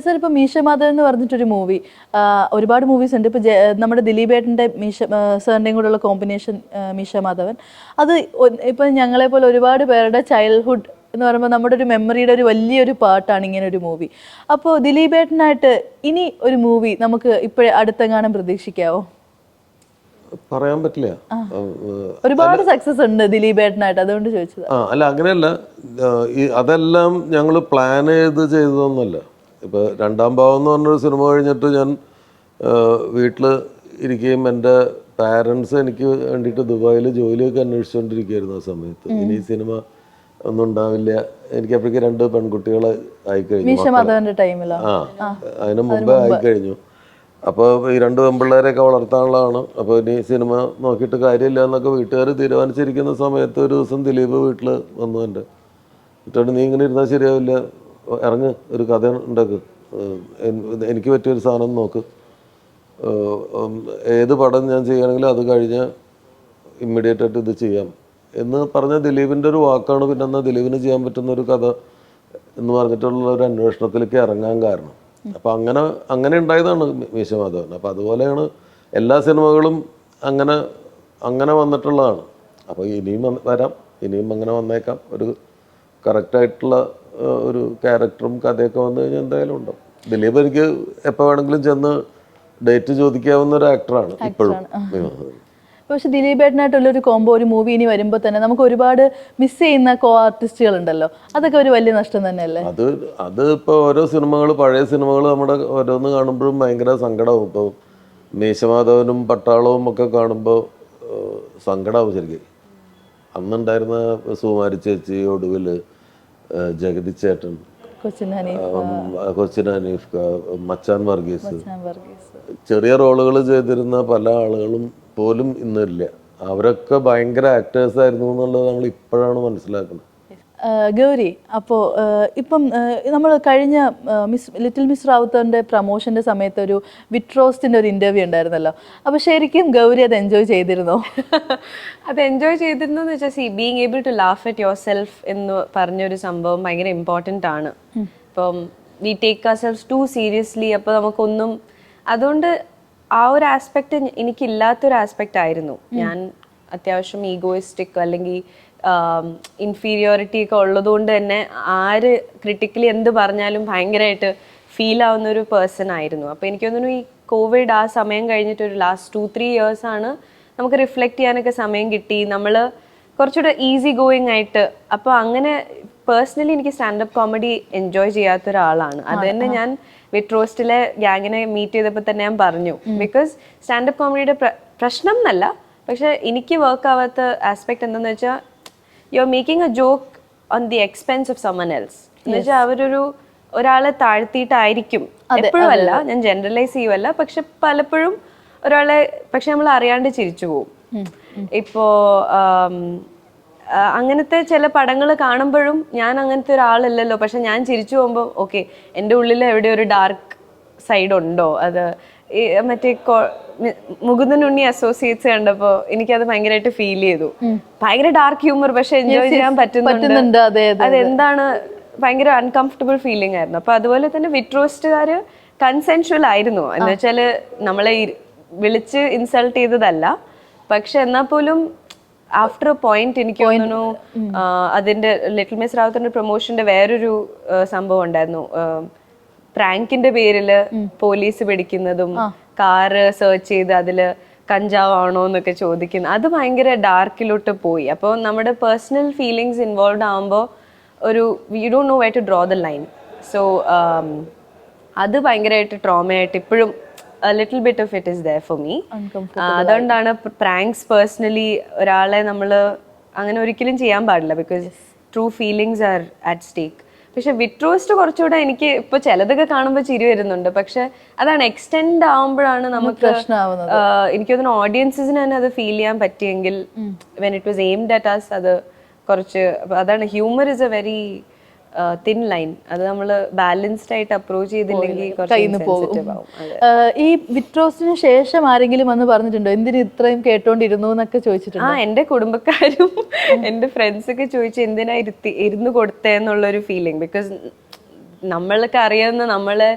Sir ഇപ്പോൾ മീശ മാധവൻ എന്ന് പറഞ്ഞിട്ടൊരു മൂവി, ഒരുപാട് മൂവീസ് ഉണ്ട്. ഇപ്പോൾ നമ്മുടെ ദിലീപേട്ടൻ്റെ സാറിൻ്റെയും കൂടെയുള്ള കോമ്പിനേഷൻ മീശ മാധവൻ, അത് ഇപ്പം ഞങ്ങളെപ്പോലെ ഒരുപാട് പേരുടെ ചൈൽഡ്ഹുഡ് എന്ന് പറയുമ്പോൾ നമ്മുടെ ഒരു മെമ്മറിയുടെ ഒരു വലിയൊരു പാർട്ടാണ് ഇങ്ങനെ ഒരു മൂവി. അപ്പോൾ ദിലീപേട്ടനായിട്ട് ഇനി ഒരു മൂവി നമുക്ക് ഇപ്പോഴേ അടുത്തെങ്ങാനും പ്രതീക്ഷിക്കാവോ? പറയാൻ പറ്റില്ല. ഒരുപാട് സക്സസ് ഉണ്ട് ദിലീപേട്ടനായിട്ട്, അതുകൊണ്ട് ചോദിച്ചത്. അല്ല അങ്ങനെയല്ല, അതെല്ലാം ഞങ്ങൾ പ്ലാൻ ചെയ്തതൊന്നുമല്ല. ഇപ്പോൾ രണ്ടാം ഭാവം എന്ന് പറഞ്ഞൊരു സിനിമ കഴിഞ്ഞിട്ട് ഞാൻ വീട്ടിൽ ഇരിക്കുകയും എൻ്റെ പാരൻസ് എനിക്ക് വേണ്ടിയിട്ട് ദുബായിൽ ജോലിയൊക്കെ അന്വേഷിച്ചുകൊണ്ടിരിക്കുകയായിരുന്നു ആ സമയത്ത്. ഇനി സിനിമ ഒന്നും ഉണ്ടാവില്ല, എനിക്ക് അപ്പോഴേക്ക് 2 പെൺകുട്ടികളെ ആയിക്കഴിഞ്ഞു. അതിന് മുമ്പേ ആയിക്കഴിഞ്ഞു. അപ്പോൾ ഈ 2 പെൺപിള്ളേരെയൊക്കെ വളർത്താനുള്ളതാണ്. അപ്പോൾ ഇനി സിനിമ നോക്കിയിട്ട് കാര്യമില്ല എന്നൊക്കെ വീട്ടുകാർ തീരുമാനിച്ചിരിക്കുന്ന സമയത്ത് ഒരു ദിവസം ദിലീപ് വീട്ടിൽ വന്നു. എൻ്റെ എന്നിട്ട് നീ ഇങ്ങനെ ഇരുന്നാൽ ശരിയാവില്ല, ഇറങ്ങ്, ഒരു കഥ ഉണ്ടാക്ക്, എനിക്ക് പറ്റിയൊരു സാധനം നോക്ക്, ഏത് പടം ഞാൻ ചെയ്യുകയാണെങ്കിലും അത് കഴിഞ്ഞ് ഇമ്മീഡിയറ്റ് ആയിട്ട് ഇത് ചെയ്യാം എന്ന് പറഞ്ഞ ദിലീപിൻ്റെ ഒരു വാക്കാണ് പിന്നെ എന്നാൽ ദിലീപിന് ചെയ്യാൻ പറ്റുന്ന ഒരു കഥ എന്ന് പറഞ്ഞിട്ടുള്ള ഒരു അന്വേഷണത്തിലേക്ക് ഇറങ്ങാൻ കാരണം. അപ്പം അങ്ങനെ ഉണ്ടായതാണ് മീശ മാധവൻ. അപ്പം അതുപോലെയാണ് എല്ലാ സിനിമകളും അങ്ങനെ വന്നിട്ടുള്ളതാണ്. അപ്പോൾ ഇനിയും വരാം, ഇനിയും അങ്ങനെ വന്നേക്കാം. ഒരു കറക്റ്റായിട്ടുള്ള ഒരു ക്യാരക്ടറും കഥയൊക്കെ വന്നു കഴിഞ്ഞാൽ എന്തായാലും ഉണ്ടാവും. ദിലീപ് എനിക്ക് എപ്പോൾ വേണമെങ്കിലും ചെന്ന് ഡേറ്റ് ചോദിക്കാവുന്ന ഒരു ആക്ടറാണ് ഇപ്പോഴും. പക്ഷെ ദിലീപേട്ടനായിട്ടുള്ളൊരു കോംബോ ഒരു മൂവി ഇനി വരുമ്പോൾ തന്നെ നമുക്ക് ഒരുപാട് മിസ് ചെയ്യുന്ന ആർട്ടിസ്റ്റുകൾ ഉണ്ടല്ലോ, അതൊക്കെ ഒരു വലിയ നഷ്ടം തന്നെയല്ലേ? അത് ഇപ്പോൾ ഓരോ സിനിമകൾ, പഴയ സിനിമകൾ നമ്മുടെ ഓരോന്ന് കാണുമ്പോഴും ഭയങ്കര സങ്കടമാവും. ഇപ്പോൾ മീശമാധവനും പട്ടാളവും ഒക്കെ കാണുമ്പോൾ സങ്കടമാവും ശരിക്കും. അന്നുണ്ടായിരുന്ന സുകുമാരി ചേച്ചി, ഒടുവിൽ ജഗതി ചേട്ടൻ, കൊച്ചിൻ ഹനീഫ്, മച്ചാൻ വർഗീസ്, ചെറിയ റോളുകൾ ചെയ്തിരുന്ന പല ആളുകളും പോലും ഇന്നില്ല. അവരൊക്കെ ഭയങ്കര ആക്ടേഴ്സ് ആയിരുന്നു എന്നുള്ളത് നമ്മൾ ഇപ്പോഴാണ് മനസ്സിലാക്കുന്നത്. ഗൗരി, അപ്പോൾ ഇപ്പം നമ്മൾ കഴിഞ്ഞ ലിറ്റിൽ മിസ് റാവുത്തറിൻ്റെ പ്രൊമോഷൻ്റെ സമയത്ത് ഒരു വിട്രോസ്റ്റിൻ്റെ ഒരു ഇൻ്റർവ്യൂ ഉണ്ടായിരുന്നല്ലോ. അപ്പോൾ ശരിക്കും ഗൗരി അത് എൻജോയ് ചെയ്തിരുന്നോ? അത് എൻജോയ് ചെയ്തിരുന്നു എന്ന് വെച്ചാൽ being able to laugh at yourself എന്ന് പറഞ്ഞൊരു സംഭവം ഭയങ്കര ഇമ്പോർട്ടൻ്റ് ആണ്. ഇപ്പം we take our self too seriously. അപ്പോൾ നമുക്കൊന്നും, അതുകൊണ്ട് ആ ഒരു ആസ്പെക്റ്റ് എനിക്കില്ലാത്തൊരു ആസ്പെക്റ്റ് ആയിരുന്നു. ഞാൻ അത്യാവശ്യം ഈഗോയിസ്റ്റിക് അല്ലെങ്കിൽ ഇൻഫീരിയോറിറ്റി ഒക്കെ ഉള്ളതുകൊണ്ട് തന്നെ ആര് ക്രിട്ടിക്കലി എന്ത് പറഞ്ഞാലും ഭയങ്കരമായിട്ട് ഫീൽ ആവുന്ന ഒരു പേഴ്സൺ ആയിരുന്നു. അപ്പോൾ എനിക്ക് തോന്നുന്നു ഈ കോവിഡ് ആ സമയം കഴിഞ്ഞിട്ട് ഒരു ലാസ്റ്റ് 2-3 years ആണ് നമുക്ക് റിഫ്ലക്റ്റ് ചെയ്യാനൊക്കെ സമയം കിട്ടി. നമ്മൾ കുറച്ചുകൂടെ ഈസി ഗോയിങ് ആയിട്ട്. അപ്പോൾ അങ്ങനെ പേഴ്സണലി എനിക്ക് സ്റ്റാൻഡപ്പ് കോമഡി എൻജോയ് ചെയ്യാത്ത ഒരാളാണ്. അത് തന്നെ ഞാൻ വിട്രോസ്റ്റിലെ ഗ്യാങ്ങിനെ മീറ്റ് ചെയ്തപ്പോൾ തന്നെ ഞാൻ പറഞ്ഞു. ബിക്കോസ് സ്റ്റാൻഡപ്പ് കോമഡിയുടെ പ്രശ്നം എന്നല്ല, പക്ഷെ എനിക്ക് വർക്ക് ആവാത്ത ആസ്പെക്ട് എന്താണെന്ന് വെച്ചാൽ you are making A joke on the expense of someone else. എന്ന് വെച്ചാൽ ഒരാളെ താഴ്ത്തിയിട്ടായിരിക്കും, എപ്പോഴും അല്ല, ഞാൻ ജനറലൈസ് ചെയ്യുമല്ല, പക്ഷെ പലപ്പോഴും ഒരാളെ പക്ഷെ നമ്മൾ അറിയാണ്ട് ചിരിച്ചു പോകും. ഇപ്പോ അങ്ങനത്തെ ചില പടങ്ങൾ കാണുമ്പോഴും ഞാൻ അങ്ങനത്തെ ഒരാളല്ലല്ലോ, പക്ഷെ ഞാൻ ചിരിച്ചു പോകുമ്പോൾ ഓക്കെ, എൻ്റെ ഉള്ളിൽ എവിടെ ഒരു ഡാർക്ക് സൈഡ് ഉണ്ടോ? അത് മറ്റേ മുകുന്ദൻ ഉണ്ണി അസോസിയേറ്റ്സ് കണ്ടപ്പോൾ എനിക്കത് ഭയങ്കരമായിട്ട് ഫീൽ ചെയ്തു. ഭയങ്കര ഡാർക്ക് ഹ്യൂമർ, പക്ഷെ എൻജോയ് ചെയ്യാൻ പറ്റുന്നുണ്ട്. അതെന്താണ്, ഭയങ്കര അൺകംഫർട്ടബിൾ ഫീലിംഗ് ആയിരുന്നു. അപ്പൊ അതുപോലെ തന്നെ വിട്രോസ്റ്റുകാർ കൺസെൻഷ്വൽ ആയിരുന്നു. എന്ന് വെച്ചാൽ നമ്മളെ വിളിച്ച് ഇൻസൾട്ട് ചെയ്തതല്ല, പക്ഷെ എന്നാൽ പോലും ആഫ്റ്റർ എ പോയിന്റ് എനിക്ക് തോന്നുന്നു അതിന്റെ ലിറ്റിൽ മിസ് റാവുത്തറിന്റെ പ്രൊമോഷന്റെ വേറൊരു സംഭവം ഉണ്ടായിരുന്നു. പ്രാങ്കിന്റെ പേരില് പോലീസ് പിടിക്കുന്നതും കാറ് സെർച്ച് ചെയ്ത് അതില് കഞ്ചാവാണോ എന്നൊക്കെ ചോദിക്കുന്നത്, അത് ഭയങ്കര ഡാർക്കിലോട്ട് പോയി. അപ്പോൾ നമ്മുടെ പേഴ്സണൽ ഫീലിങ്സ് ഇൻവോൾവ് ആകുമ്പോൾ you don't know where to draw the line. So അത് ഭയങ്കരമായിട്ട് ട്രോമയായിട്ട് ഇപ്പോഴും little bit of it is there for me. അതുകൊണ്ടാണ് പ്രാങ്ക്സ് പേഴ്സണലി ഒരാളെ നമ്മൾ അങ്ങനെ ഒരിക്കലും ചെയ്യാൻ പാടില്ല, because true feelings are at stake. പക്ഷെ വിട്രോസ്റ്റ് കുറച്ചുകൂടെ എനിക്ക് ഇപ്പൊ ചിലതൊക്കെ കാണുമ്പോൾ ചിരി വരുന്നുണ്ട്, പക്ഷെ അതാണ് എക്സ്റ്റെൻഡ് ആവുമ്പോഴാണ് നമുക്ക് എനിക്ക് തോന്നുന്നു ഓഡിയൻസിന് തന്നെ അത് ഫീൽ ചെയ്യാൻ പറ്റിയെങ്കിൽ when it was aimed at us, അത് കുറച്ച് അതാണ് humour is a very thin line. അത് നമ്മൾ ബാലൻസ്ഡ് ആയിട്ട് അപ്രോച്ച് ചെയ്തില്ലെങ്കിൽ ഈ വിട്രോസിന് ശേഷം ആരെങ്കിലും വന്ന് പറഞ്ഞിട്ടുണ്ടോ എന്തിന് ഇത്രയും കേട്ടോണ്ടിരുന്നു എന്നൊക്കെ ചോദിച്ചിട്ടുണ്ടോ? എന്റെ കുടുംബക്കാരും എന്റെ ഫ്രണ്ട്സ് ഒക്കെ ചോദിച്ചു എന്തിനാ ഇരുന്ന് കൊടുത്തേന്നുള്ളൊരു ഫീലിംഗ്. ബിക്കോസ് നമ്മൾക്ക് അറിയാവുന്ന നമ്മളെ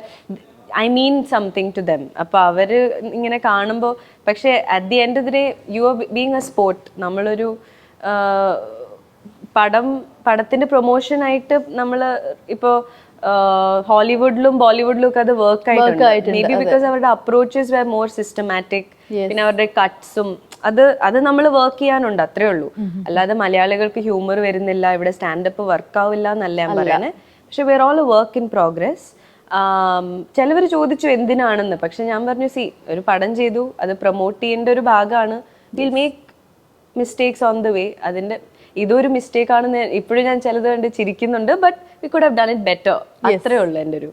I mean something to them. അപ്പൊ അവര് ഇങ്ങനെ കാണുമ്പോൾ, പക്ഷെ at the end of the day you are being a sport. നമ്മളൊരു പടത്തിന്റെ പ്രൊമോഷൻ ആയിട്ട് നമ്മള് ഇപ്പോ ഹോളിവുഡിലും ബോളിവുഡിലും ഒക്കെ അത് വർക്ക് ആയിട്ടുണ്ട്. മേ ബി ബിക്കോസ് അവരുടെ അപ്രോച്ചസ് വേർ മോർ സിസ്റ്റമാറ്റിക്. പിന്നെ അവരുടെ കട്ട്സും അത് നമ്മൾ വർക്ക് ചെയ്യാനുണ്ട്, അത്രേ ഉള്ളൂ. അല്ലാതെ മലയാളികൾക്ക് ഹ്യൂമർ വരുന്നില്ല, ഇവിടെ സ്റ്റാൻഡപ്പ് വർക്ക് ആവില്ല എന്നല്ല ഞാൻ പറയണേ. പക്ഷെ we're all a work in progress. ചിലവർ ചോദിച്ചു എന്തിനാണെന്ന്, പക്ഷെ ഞാൻ പറഞ്ഞു ഒരു പടം ചെയ്തു, അത് പ്രൊമോട്ട് ചെയ്യേണ്ട ഒരു ഭാഗമാണ്. Will make mistakes on the way. അതിന്റെ ഇതൊരു മിസ്റ്റേക്ക് ആണെന്ന് ഇപ്പോഴും ഞാൻ ചിലത് കണ്ട് ചിരിക്കുന്നുണ്ട്. But we could have done it better. അത്രേ ഉള്ളൂ എൻ്റെ ഒരു